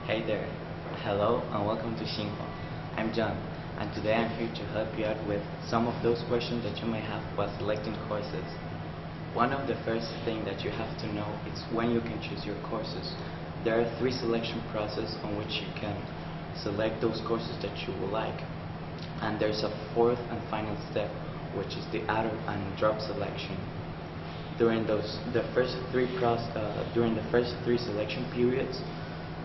Hey there. Hello and welcome to Xinhua. I'm John, and today I'm here to help you out with some of those questions that you may have while selecting courses. One of the first things that you have to know is when you can choose your courses. There are three selection processes on which you can select those courses that you will like. And there's a fourth and final step, which is the add and drop selection. During the first three selection periods,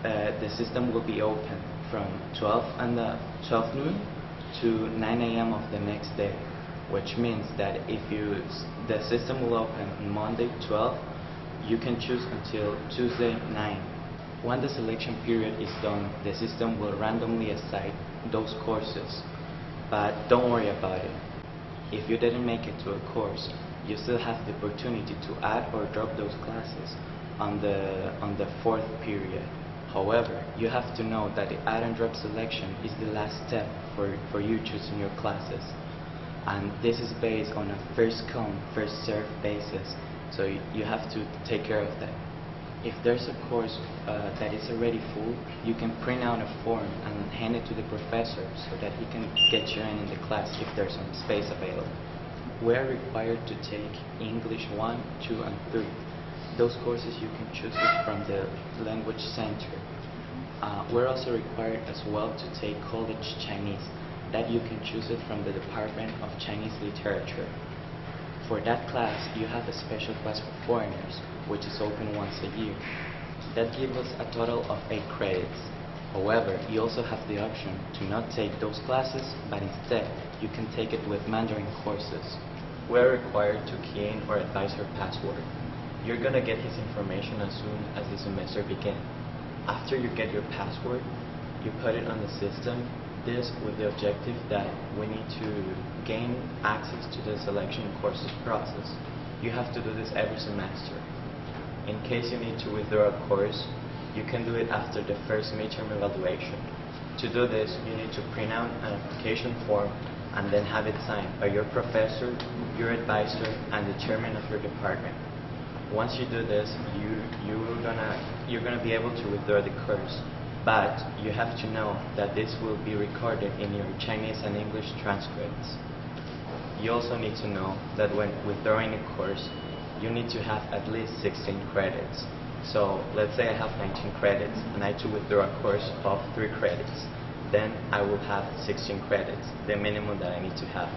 the system will be open from 12 noon to 9 a.m. of the next day, which means that the system will open on Monday 12, you can choose until Tuesday 9. When the selection period is done, the system will randomly assign those courses, but don't worry about it. If you didn't make it to a course, you still have the opportunity to add or drop those classes on the fourth period. However, you have to know that the add and drop selection is the last step for you choosing your classes. And this is based on a first come, first served basis, so you have to take care of that. If there's a course that is already full, you can print out a form and hand it to the professor so that he can get you in the class if there's some space available. We are required to take English 1, 2, and 3. Those courses you can choose it from the Language Center. We're also required as well to take College Chinese. That you can choose it from the Department of Chinese Literature. For that class, you have a special class for foreigners, which is open once a year. That gives us a total of 8 credits. However, you also have the option to not take those classes, but instead, you can take it with Mandarin courses. We're required to key in our advisor password. You're gonna get his information as soon as the semester begins. After you get your password, you put it on the system, this with the objective that we need to gain access to the selection courses process. You have to do this every semester. In case you need to withdraw a course, you can do it after the first midterm evaluation. To do this, you need to print out an application form and then have it signed by your professor, your advisor, and the chairman of your department. Once you do this, you're gonna be able to withdraw the course, but you have to know that this will be recorded in your Chinese and English transcripts. You also need to know that when withdrawing a course, you need to have at least 16 credits. So let's say I have 19 credits and I to withdraw a course of 3 credits. Then I will have 16 credits, the minimum that I need to have.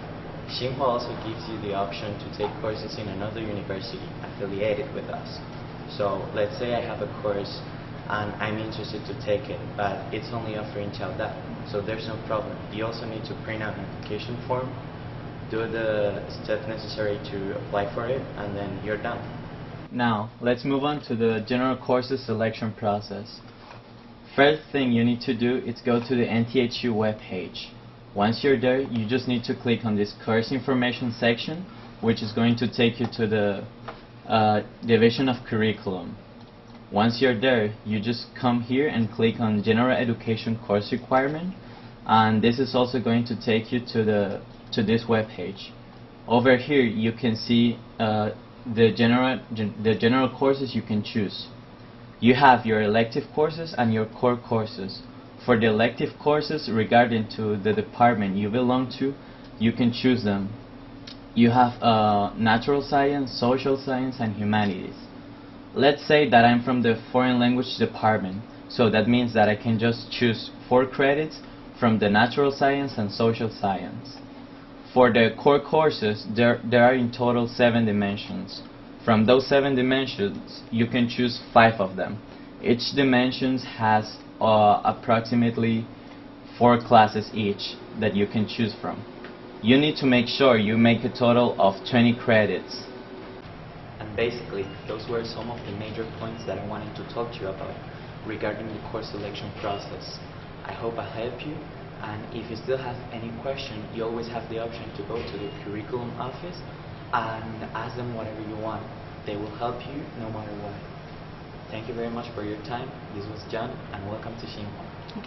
Xinhua also gives you the option to take courses in another university affiliated with us. So let's say I have a course and I'm interested to take it, but it's only offering Chaodao, so there's no problem. You also need to print out an application form, do the steps necessary to apply for it, and then you're done. Now, let's move on to the general courses selection process. First thing you need to do is go to the NTHU webpage. Once you're there, you just need to click on this course information section, which is going to take you to the division of curriculum. Once you're there, you just come here and click on general education course requirement, and this is also going to take you to this webpage. Over here, you can see the general courses you can choose. You have your elective courses and your core courses. For the elective courses regarding to the department you belong to, you can choose them. You have natural science, social science, and humanities. Let's say that I'm from the foreign language department, so that means that I can just choose 4 credits from the natural science and social science. For the core courses, there are in total 7 dimensions. From those 7 dimensions, you can choose 5 of them. Each dimension has approximately 4 classes each that you can choose from. You need to make sure you make a total of 20 credits. And basically, those were some of the major points that I wanted to talk to you about regarding the course selection process. I hope I helped you, and if you still have any question, you always have the option to go to the curriculum office and ask them whatever you want. They will help you no matter what. Thank you very much for your time. This was John, and welcome to Xinhua.